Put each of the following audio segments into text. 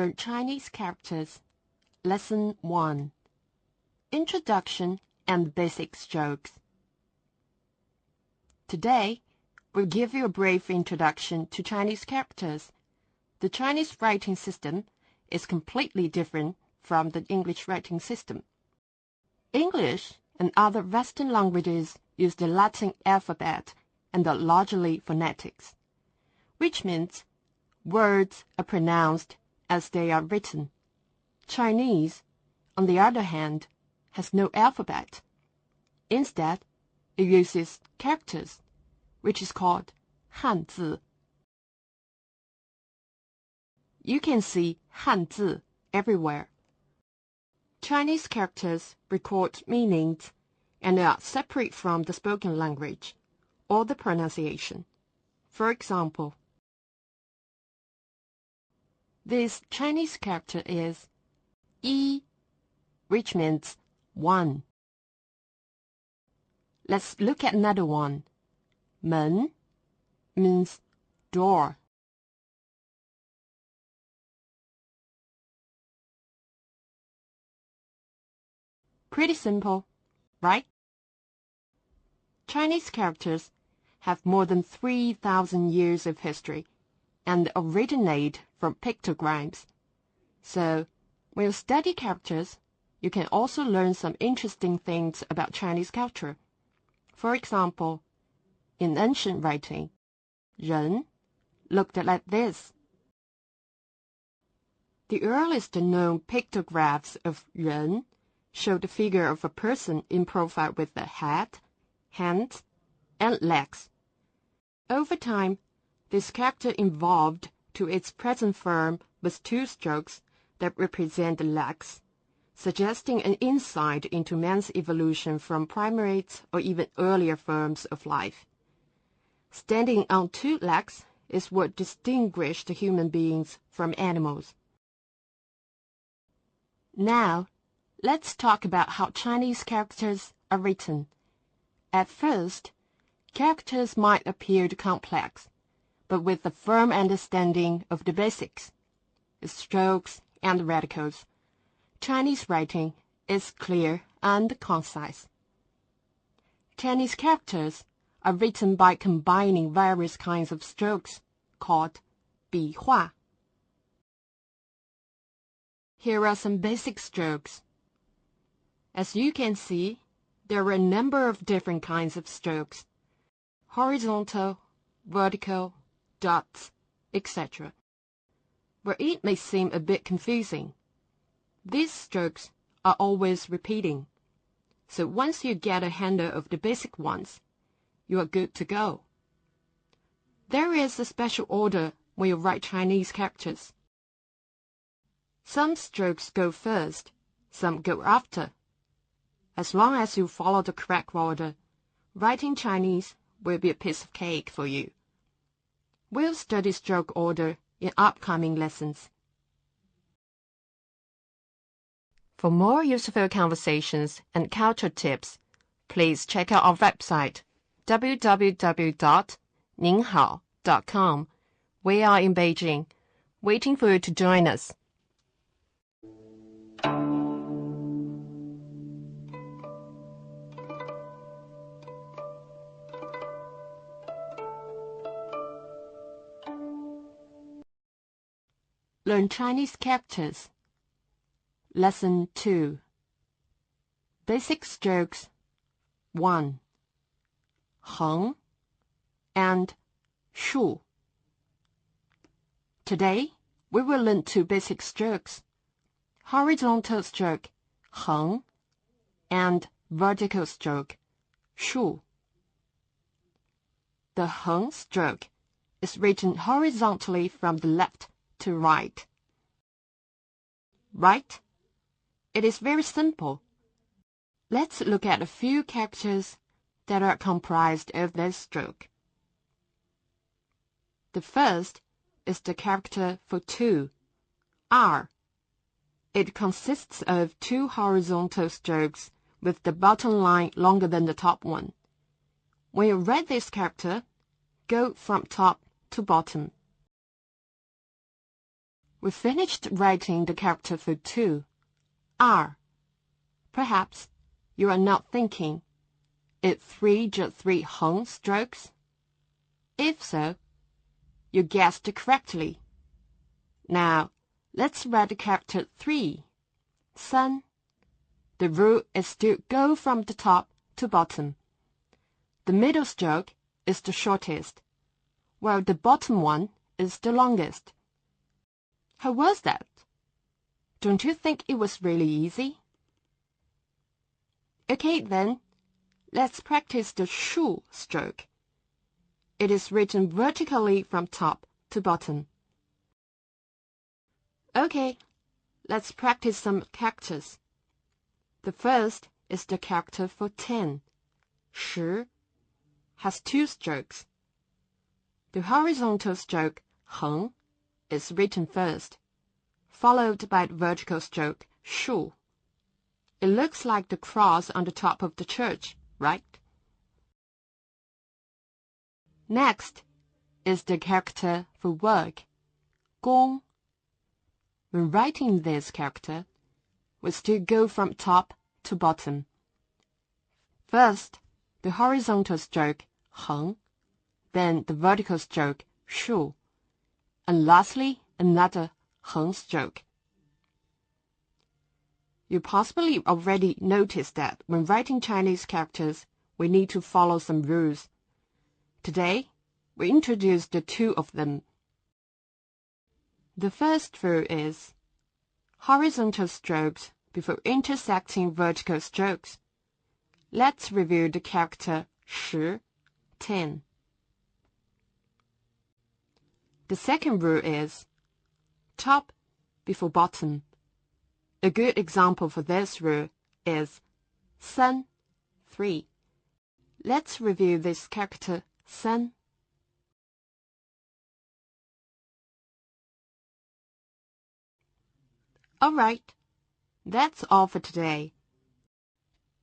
Learn Chinese characters. Lesson 1. Introduction and basic strokes. Today, we'll give you a brief introduction to Chinese characters. The Chinese writing system is completely different from the English writing system. English and other Western languages use the Latin alphabet and are largely phonetics, which means words are pronounced as they are written. Chinese, on the other hand, has no alphabet. Instead, it uses characters, which is called Hanzi. You can see Hanzi everywhere. Chinese characters record meanings and are separate from the spoken language or the pronunciation. For example, this Chinese character is yi, which means one. Let's look at another one. Men means door. Pretty simple, right? Chinese characters have more than 3,000 years of history and originate from pictograms. So, when you study characters, you can also learn some interesting things about Chinese culture. For example, in ancient writing, 人 looked like this. The earliest known pictographs of 人 show the figure of a person in profile with the head, hands, and legs. Over time, this character evolved to its present form with two strokes that represent the legs, suggesting an insight into man's evolution from primates or even earlier forms of life. Standing on two legs is what distinguished human beings from animals. Now, let's talk about how Chinese characters are written. At first, characters might appear complex, but with a firm understanding of the basics, the strokes and radicals, Chinese writing is clear and concise. Chinese characters are written by combining various kinds of strokes, called 笔画. Here are some basic strokes. As you can see, there are a number of different kinds of strokes: horizontal, vertical, dots, etc. Where it may seem a bit confusing, these strokes are always repeating. So once you get a handle of the basic ones, you are good to go. There is a special order when you write Chinese characters. Some strokes go first, some go after. As long as you follow the correct order, writing Chinese will be a piece of cake for you. We'll study stroke order in upcoming lessons. For more useful conversations and culture tips, please check out our website, www.ninghao.com. We are in Beijing, waiting for you to join us. Learn Chinese characters. Lesson 2. Basic strokes 1. 横 and 竖. Today, we will learn two basic strokes: horizontal stroke 横 and vertical stroke 竖. The 横 stroke is written horizontally from the left to right. Right? It is very simple. Let's look at a few characters that are comprised of this stroke. The first is the character for two, R. It consists of two horizontal strokes with the bottom line longer than the top one. When you write this character, go from top to bottom. We finished writing the character for 2, R. Perhaps you are not thinking, is 3 just 3 Heng strokes? If so, you guessed correctly. Now, let's write the character 3, Sun. The rule is to go from the top to bottom. The middle stroke is the shortest, while the bottom one is the longest. How was that? Don't you think it was really easy? Okay then, let's practice the shu stroke. It is written vertically from top to bottom. Okay, let's practice some characters. The first is the character for 10. 10 has 2 strokes. The horizontal stroke, 横, is written first, followed by the vertical stroke, 竖. It looks like the cross on the top of the church, right? Next is the character for work, 工. When writing this character, we still go from top to bottom. First, the horizontal stroke, 横, then the vertical stroke, 竖, and lastly, another 横 stroke. You possibly already noticed that when writing Chinese characters, we need to follow some rules. Today, we introduce the 2 of them. The first rule is horizontal strokes before intersecting vertical strokes. Let's review the character 10, 10. The second rule is top before bottom. A good example for this rule is 3, 3. Let's review this character 3. Alright, that's all for today.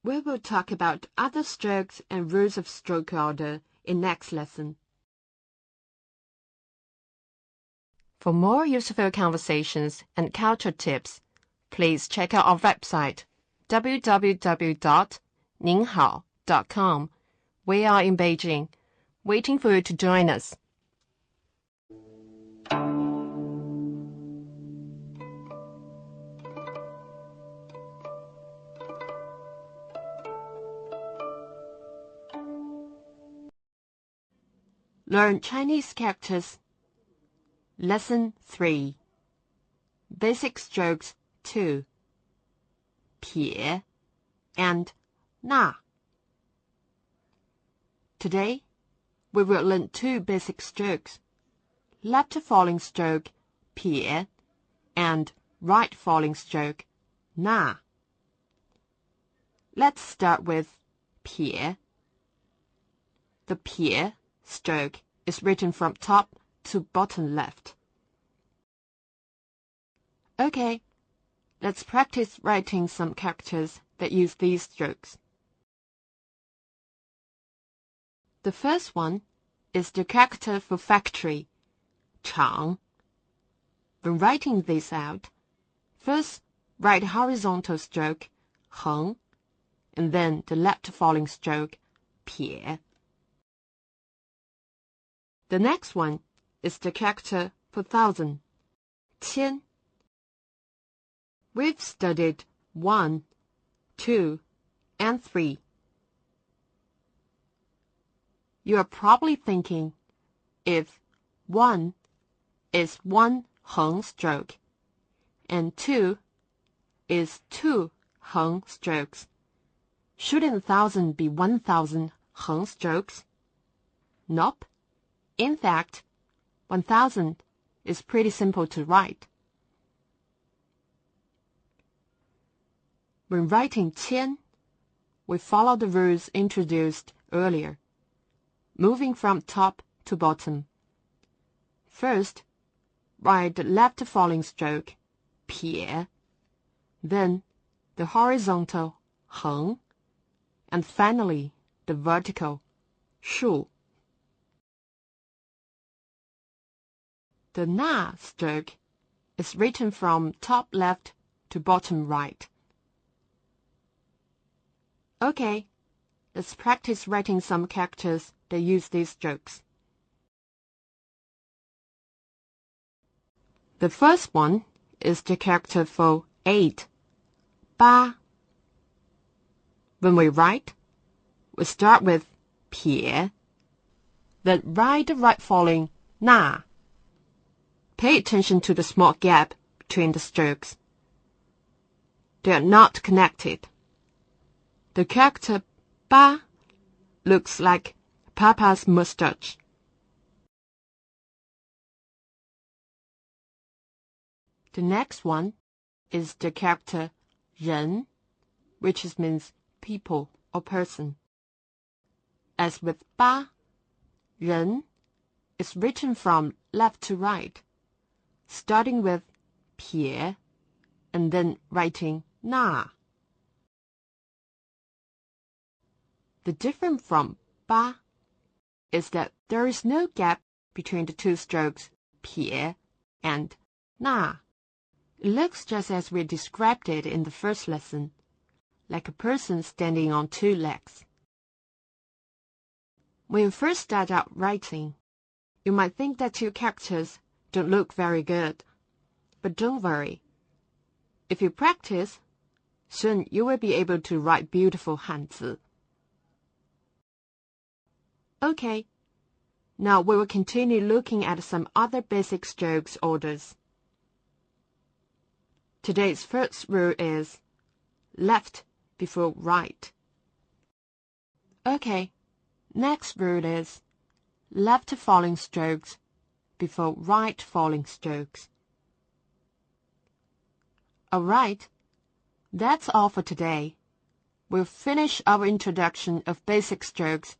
We will talk about other strokes and rules of stroke order in next lesson. For more useful conversations and culture tips, please check out our website, www.ninghao.com. We are in Beijing, waiting for you to join us. Learn Chinese characters. Lesson 3. Basic strokes 2. 撇 and 捺. Today, we will learn 2 basic strokes. Left falling stroke 撇 and right falling stroke 捺. Let's start with 撇. The 撇 stroke is written from top to bottom left. Okay, let's practice writing some characters that use these strokes. The first one is the character for factory, 厂. When writing this out, first write horizontal stroke, 横, and then the left falling stroke, 撇. The next one is the character for thousand, 千. We've studied 1, 2, and 3. You are probably thinking, if 1 is 1 Heng stroke and 2 is 2 Heng strokes, shouldn't 1,000 be 1,000 Heng strokes? Nope. In fact, 1,000 is pretty simple to write. When writing 千, we follow the rules introduced earlier, moving from top to bottom. First, write the left falling stroke, 撇, then the horizontal, 横, and finally the vertical, 竖. The 捺stroke is written from top left to bottom right. Okay, let's practice writing some characters that use these strokes. The first one is the character for 8, 8. When we write, we start with 撇, then write the right following 捺. Pay attention to the small gap between the strokes. They are not connected. The character 8 looks like Papa's mustache. The next one is the character 人, which means people or person. As with 8, 人 is written from left to right, starting with 撇 and then writing 捺. The difference from 8 is that there is no gap between the two strokes 撇 and 捺. It looks just as we described it in the first lesson, like a person standing on 2 legs. When you first start out writing, you might think that your characters don't look very good. But don't worry. If you practice, soon you will be able to write beautiful Hanzi. Okay, now we will continue looking at some other basic strokes orders. Today's first rule is left before right. Okay, next rule is left falling strokes before right falling strokes. Alright, that's all for today. We'll finish our introduction of basic strokes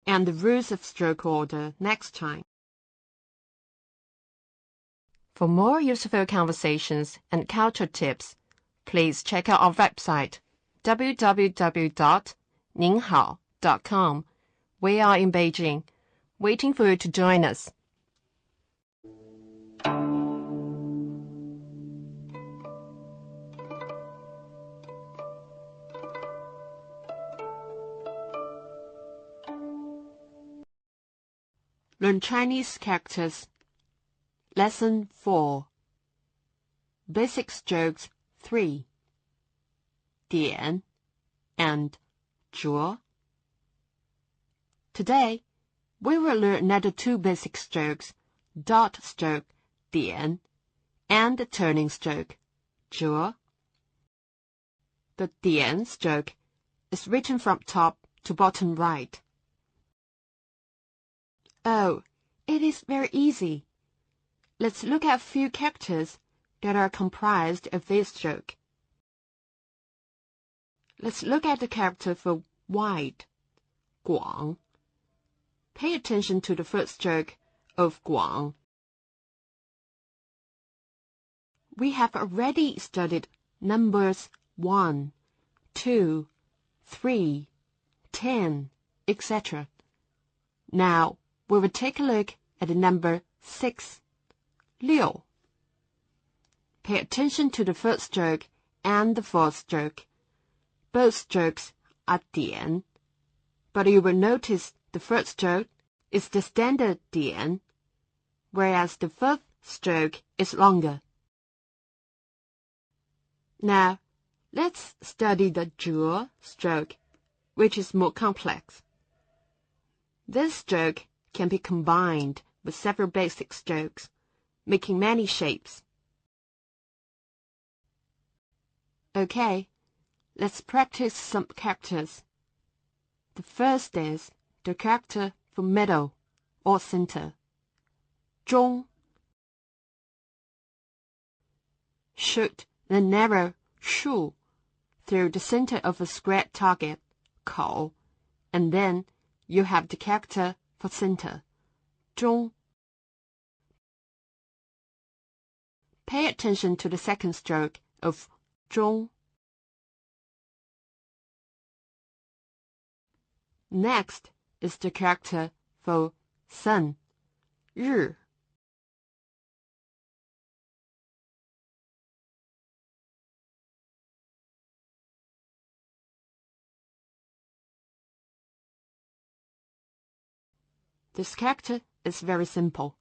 and the rules of stroke order next time. For more useful conversations and culture tips, please check out our website, www.ninghao.com. We are in Beijing, waiting for you to join us. Learn Chinese characters. Lesson 4. Basic strokes 3. 点 and 折. Today, we will learn another 2 basic strokes, dot stroke 点 and the turning stroke 折. The 点 stroke is written from top to bottom right. Oh, it is very easy. Let's look at a few characters that are comprised of this stroke. Let's look at the character for wide, 广. Pay attention to the first stroke of 广. We have already studied numbers 1, 2, 3, 10, etc. Now, we will take a look at the number 6, 6. Pay attention to the first stroke and the fourth stroke. Both strokes are 点, but you will notice the first stroke is the standard 点, whereas the fourth stroke is longer. Now, let's study the 折 stroke, which is more complex. This stroke can be combined with several basic strokes, making many shapes. Okay, let's practice some characters. The first is the character for middle or center. 中. Shoot an arrow 竖 through the center of a square target, 口, and then you have the character for center, 中. Pay attention to the second stroke of 中. Next is the character for sun, 日. This character is very simple.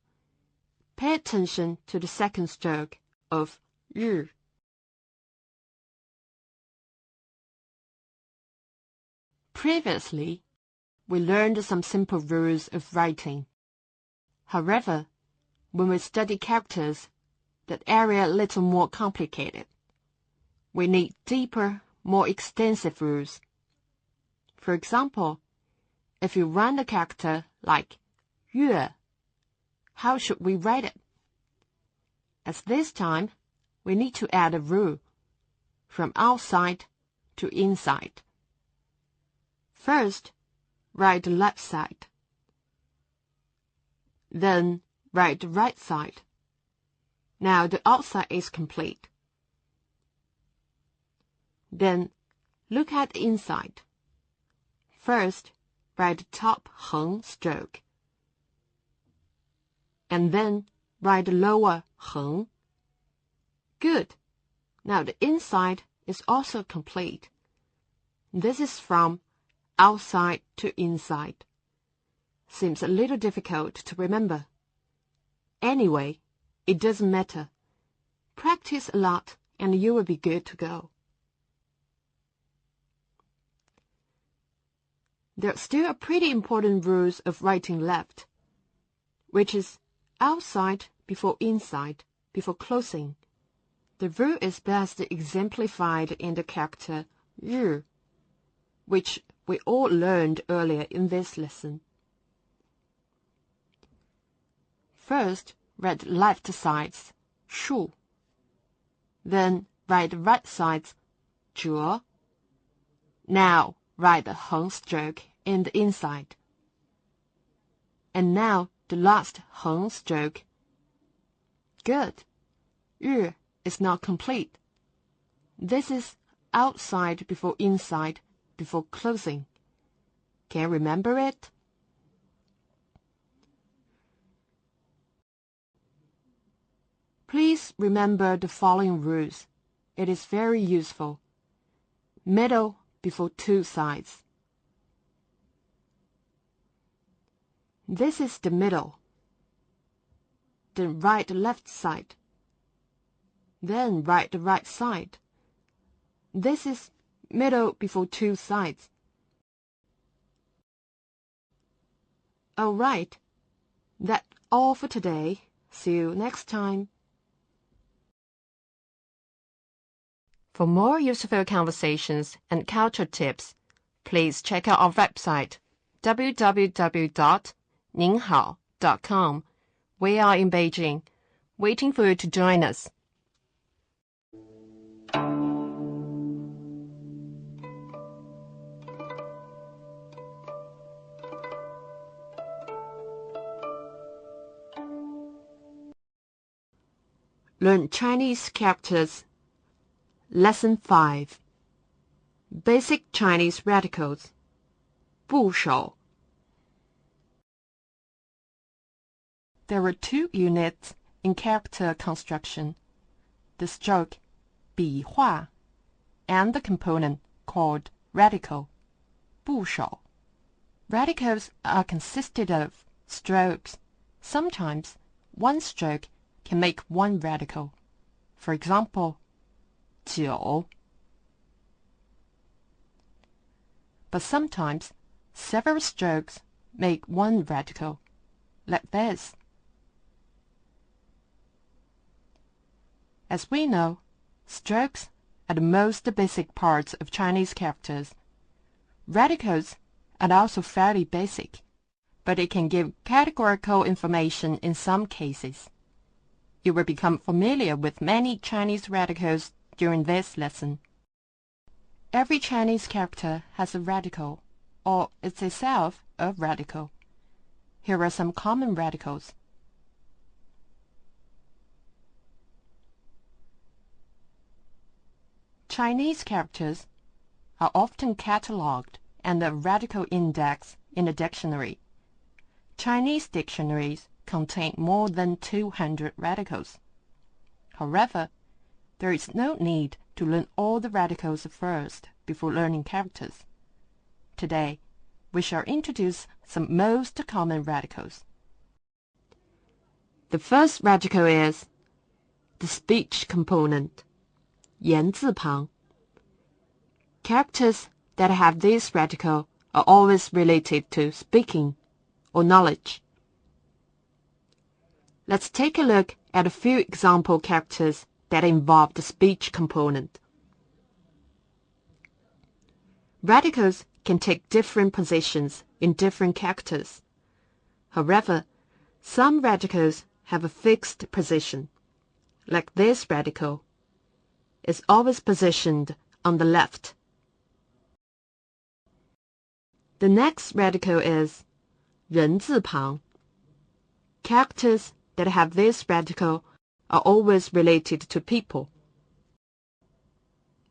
Pay attention to the second stroke of 日. Previously, we learned some simple rules of writing. However, when we study characters that area a little more complicated, we need deeper, more extensive rules. For example, if you run a character like 月, how should we write it? As this time, we need to add a rule from outside to inside. First, write the left side. Then write the right side. Now the outside is complete. Then look at the inside. First, write the top 横 stroke. And then write the lower 横. Good. Now the inside is also complete. This is from outside to inside. Seems a little difficult to remember. Anyway, it doesn't matter. Practice a lot and you will be good to go. There are still pretty important rules of writing left, which is outside before inside, before closing. The rule is best exemplified in the character 日, which we all learned earlier in this lesson. First, write the left sides 树. Then write the right sides 折. Now write the 横 stroke in the inside. And now the last 横 stroke. Good. 日 is not complete. This is outside before inside, before closing. Can you remember it? Please remember the following rules. It is very useful. Middle before two sides. This is the middle. Then write the left side. Then write the right side. This is middle before two sides. All right. That's all for today. See you next time. For more useful conversations and culture tips, please check out our website, www.ninghao.com. We are in Beijing, waiting for you to join us. Learn Chinese characters. Lesson 5. Basic Chinese radicals. 部首. There are two units in character construction, the stroke 笔画 and the component called radical 部首. Radicals are consisted of strokes. Sometimes one stroke can make one radical. For example, 9. But sometimes several strokes make one radical, like this. As we know, strokes are the most basic parts of Chinese characters. Radicals are also fairly basic, but it can give categorical information in some cases. You will become familiar with many Chinese radicals during this lesson. Every Chinese character has a radical, or is itself a radical. Here are some common radicals. Chinese characters are often catalogued and a radical index in a dictionary. Chinese dictionaries contain more than 200 radicals. However, there is no need to learn all the radicals first before learning characters. Today, we shall introduce some most common radicals. The first radical is the speech component, 言字旁. Characters that have this radical are always related to speaking or knowledge. Let's take a look at a few example characters that involve the speech component. Radicals can take different positions in different characters. However, some radicals have a fixed position. Like this radical, is always positioned on the left. The next radical is 人字旁. Characters that have this radical are always related to people.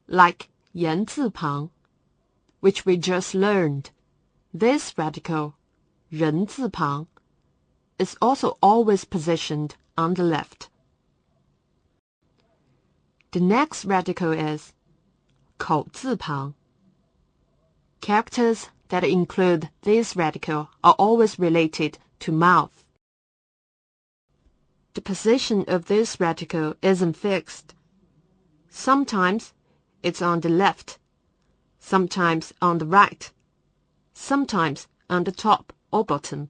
Like 言字旁, which we just learned. This radical, 人字旁, is also always positioned on the left. The next radical is 口字旁. Characters that include this radical are always related to mouth. The position of this radical isn't fixed. Sometimes it's on the left, sometimes on the right, sometimes on the top or bottom.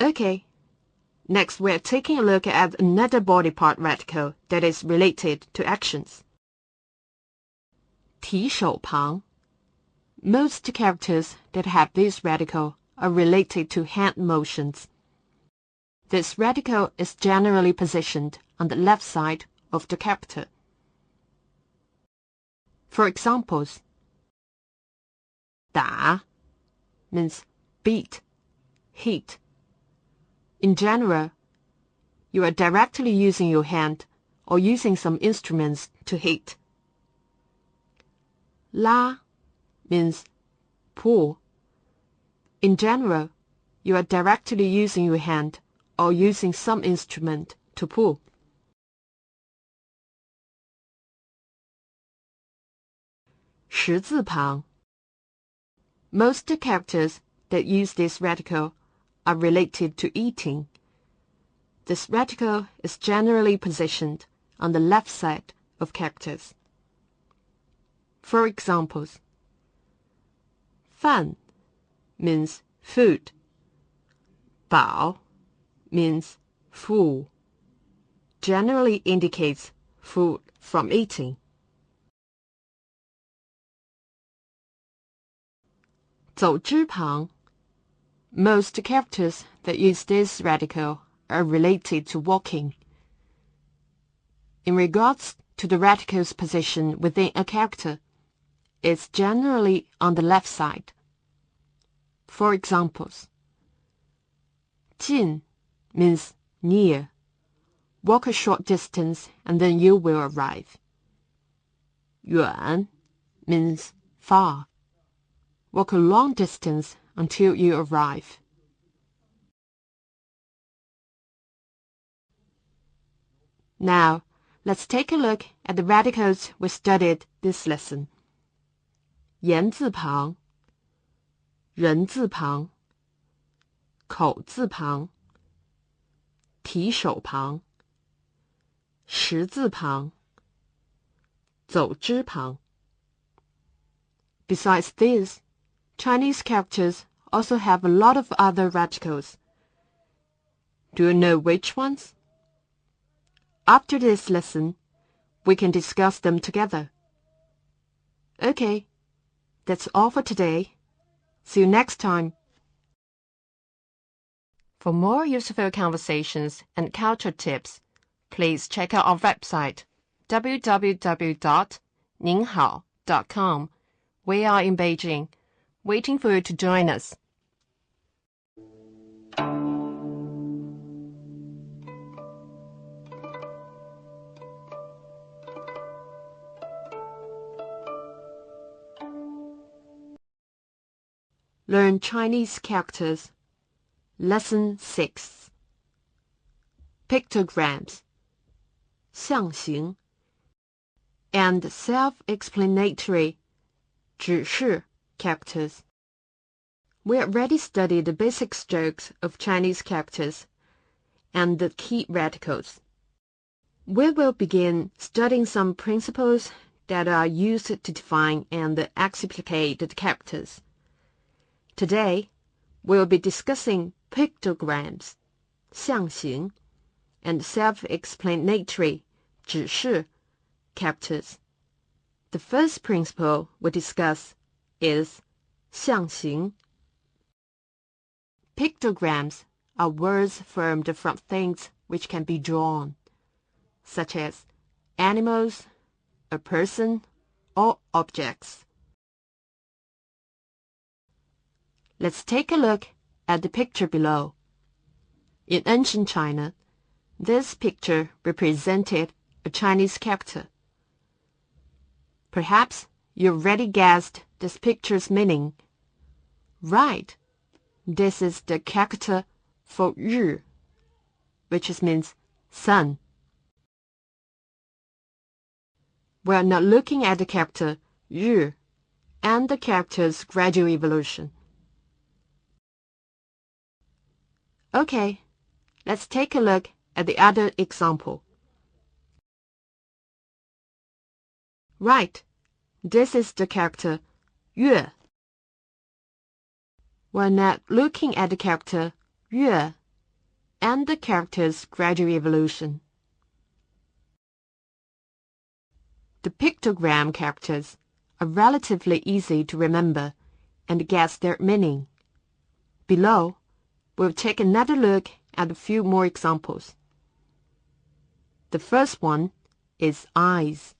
Okay, next we're taking a look at another body part radical that is related to actions. 提手旁. Most characters that have this radical are related to hand motions. This radical is generally positioned on the left side of the character. For examples, 打 means beat, hit. In general, you are directly using your hand or using some instruments to hit. 拉 means pull. In general, you are directly using your hand or using some instrument to pull. 十字旁. Most characters that use this radical are related to eating. This radical is generally positioned on the left side of characters. For examples, 饭 means food. 饱 means full. Generally indicates food from eating. 走之旁. Most characters that use this radical are related to walking. In regards to the radical's position within a character, it's generally on the left side. For examples, 近 means near. Walk a short distance and then you will arrive. 远 means far. Walk a long distance until you arrive. Now, let's take a look at the radicals we studied this lesson. 言字旁, 人字旁, 口字旁, 提手旁, 十字旁, 走之旁. Besides these, Chinese characters also have a lot of other radicals. Do you know which ones? After this lesson, we can discuss them together. Okay, that's all for today. See you next time. For more useful conversations and culture tips, please check out our website, www.ninghao.com. We are in Beijing, waiting for you to join us. Learn Chinese characters. Lesson 6. Pictograms, 象形, and self-explanatory, 指示 characters. We already studied the basic strokes of Chinese characters and the key radicals. We will begin studying some principles that are used to define and explicate the characters. Today, we'll be discussing pictograms, 象形, and self-explanatory, 指示, characters. The first principle we discuss is 象形. Pictograms are words formed from things which can be drawn, such as animals, a person, or objects. Let's take a look at the picture below. In ancient China, this picture represented a Chinese character. Perhaps you already guessed this picture's meaning. Right, this is the character for 日, which means sun. We're now looking at the character 日 and the character's gradual evolution. Okay, let's take a look at the other example. Right, this is the character 月. We're now looking at the character 月 and the character's gradual evolution. The pictogram characters are relatively easy to remember and guess their meaning. Below, we'll take another look at a few more examples. The first one is eyes,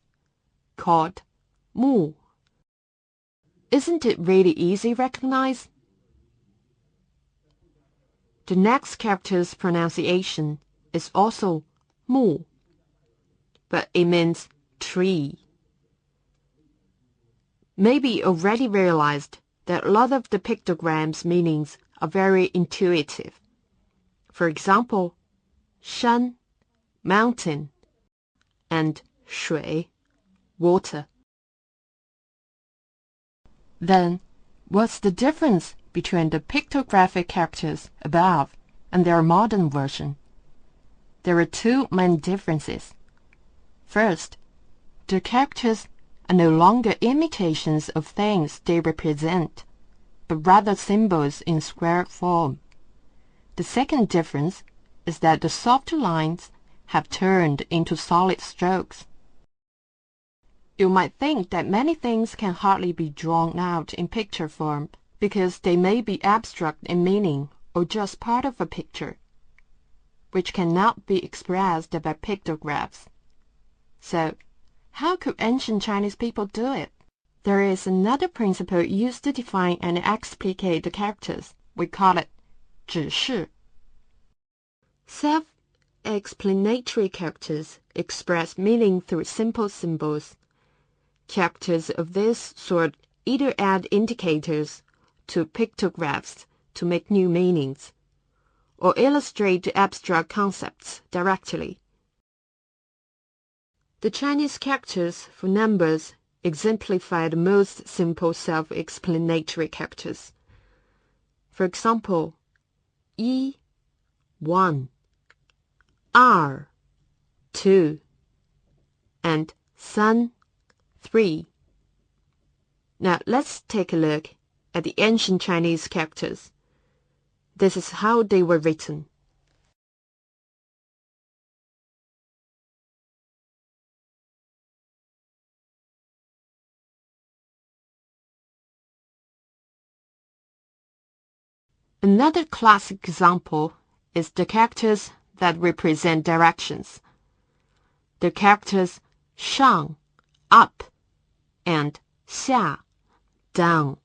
called 目. Isn't it really easy to recognize? The next character's pronunciation is also 木, but it means tree. Maybe you already realized that a lot of the pictograms' meanings are very intuitive. For example, 山, mountain, and 水, water. Then, what's the difference between the pictographic characters above and their modern version? There are two main differences. First, the characters are no longer imitations of things they represent, but rather symbols in square form. The second difference is that the softer lines have turned into solid strokes. You might think that many things can hardly be drawn out in picture form because they may be abstract in meaning or just part of a picture, which cannot be expressed by pictographs. So, how could ancient Chinese people do it? There is another principle used to define and explicate the characters. We call it 指示. Self-explanatory characters express meaning through simple symbols. Characters of this sort either add indicators to pictographs to make new meanings, or illustrate abstract concepts directly. The Chinese characters for numbers exemplify the most simple self-explanatory characters. For example, 一, 1, 二, 2, and 三, 3. Now let's take a look at the ancient Chinese characters. This is how they were written. Another classic example is the characters that represent directions. The characters 上, up, and 下, down.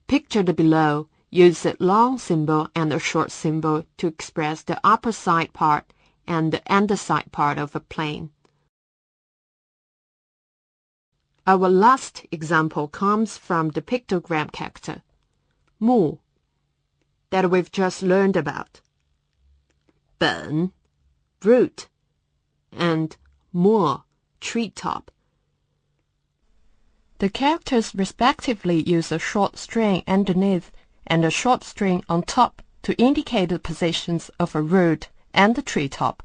Pictured below use a long symbol and a short symbol to express the upper side part and the underside part of a plane. Our last example comes from the pictogram character, 木, that we've just learned about. 本, root, and 摸, treetop. The characters respectively use a short string underneath and a short string on top to indicate the positions of a road and the treetop.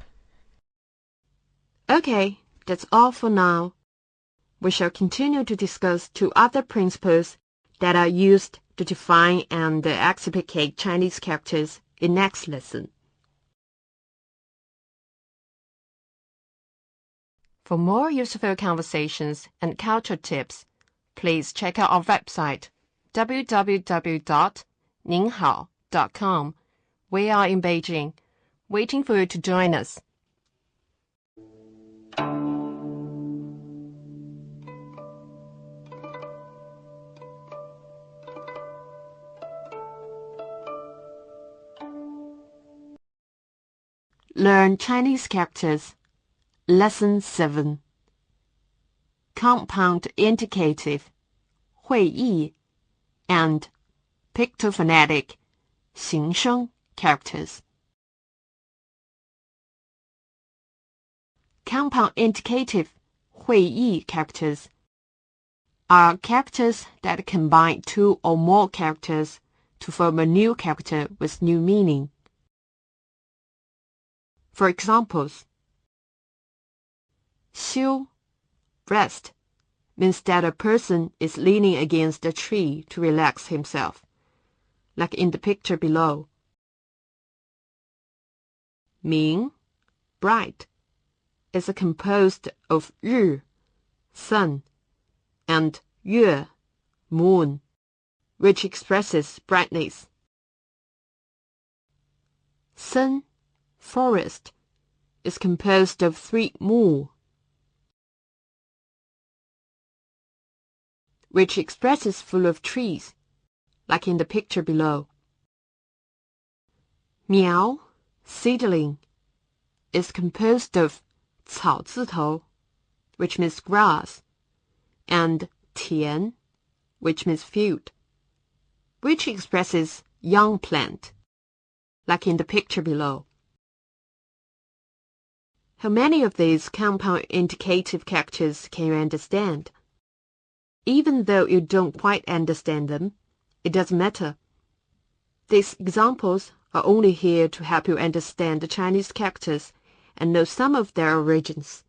Okay, that's all for now. We shall continue to discuss two other principles that are used to define and explicate Chinese characters in next lesson. For more useful conversations and culture tips, please check out our website, www.ninghao.com. We are in Beijing, waiting for you to join us. Learn Chinese characters. Lesson 7. Compound indicative, 会意, and pictophonetic, 形声 characters. Compound indicative, 会意 characters are characters that combine two or more characters to form a new character with new meaning. For examples, 修, rest, means that a person is leaning against a tree to relax himself, like in the picture below. 明, bright, is composed of 日, sun, and 月, moon, which expresses brightness. 森, forest, is composed of 3 mu, which expresses full of trees, like in the picture below. 苗, seedling, is composed of 草字头, which means grass, and 田, which means field, which expresses young plant, like in the picture below. How many of these compound indicative characters can you understand? Even though you don't quite understand them, it doesn't matter. These examples are only here to help you understand the Chinese characters and know some of their origins.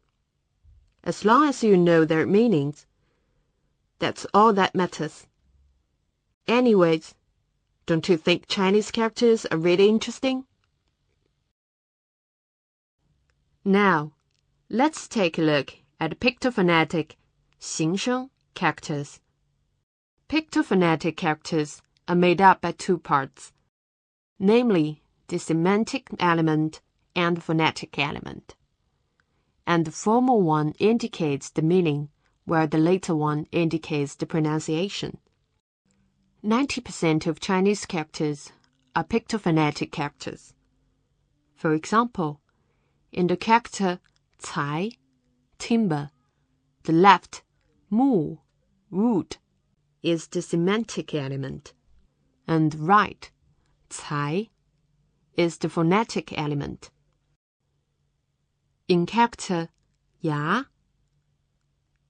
As long as you know their meanings, that's all that matters. Anyways, don't you think Chinese characters are really interesting? Now, let's take a look at pictophonetic 形声 characters. Pictophonetic characters are made up by 2 parts, namely the semantic element and the phonetic element. And the former one indicates the meaning, where the later one indicates the pronunciation. 90% of Chinese characters are pictophonetic characters. For example, in the character 才, timber, the left 木, wood, is the semantic element, and right, 才, is the phonetic element. In character 芽,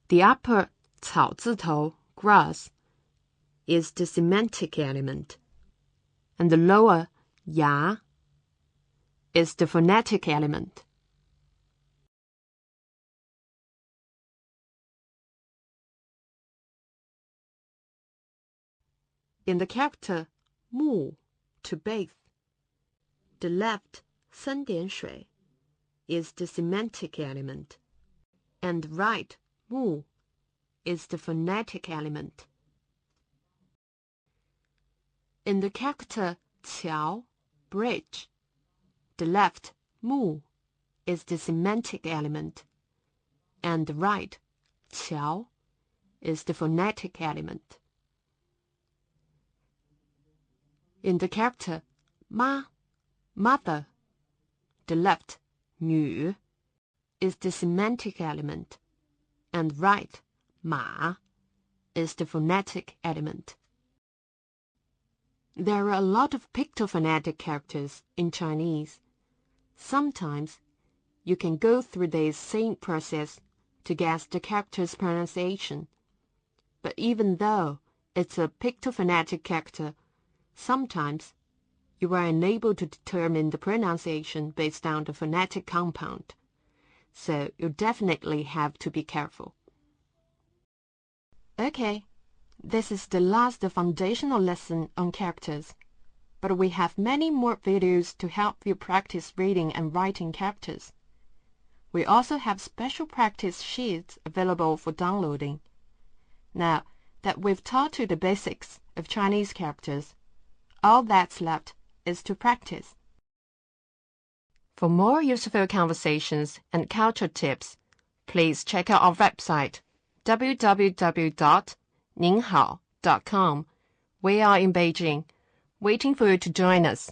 the upper 草字头, grass, is the semantic element, and the lower 芽 is the phonetic element. In the character 沐, to bathe, the left 三点水 is the semantic element, and the right 沐 is the phonetic element. In the character 桥, bridge, the left 沐 is the semantic element, and the right 桥 is the phonetic element. In the character 妈, mother, the left 女 is the semantic element, and right 马 is the phonetic element. There are a lot of pictophonetic characters in Chinese. Sometimes you can go through this same process to guess the character's pronunciation. But even though it's a pictophonetic character, sometimes you are unable to determine the pronunciation based on the phonetic compound. So you definitely have to be careful. Okay, this is the last foundational lesson on characters, but we have many more videos to help you practice reading and writing characters. We also have special practice sheets available for downloading. Now that we've taught you the basics of Chinese characters, all that's left is to practice. For more useful conversations and culture tips, please check out our website, www.ninghao.com. We are in Beijing, waiting for you to join us.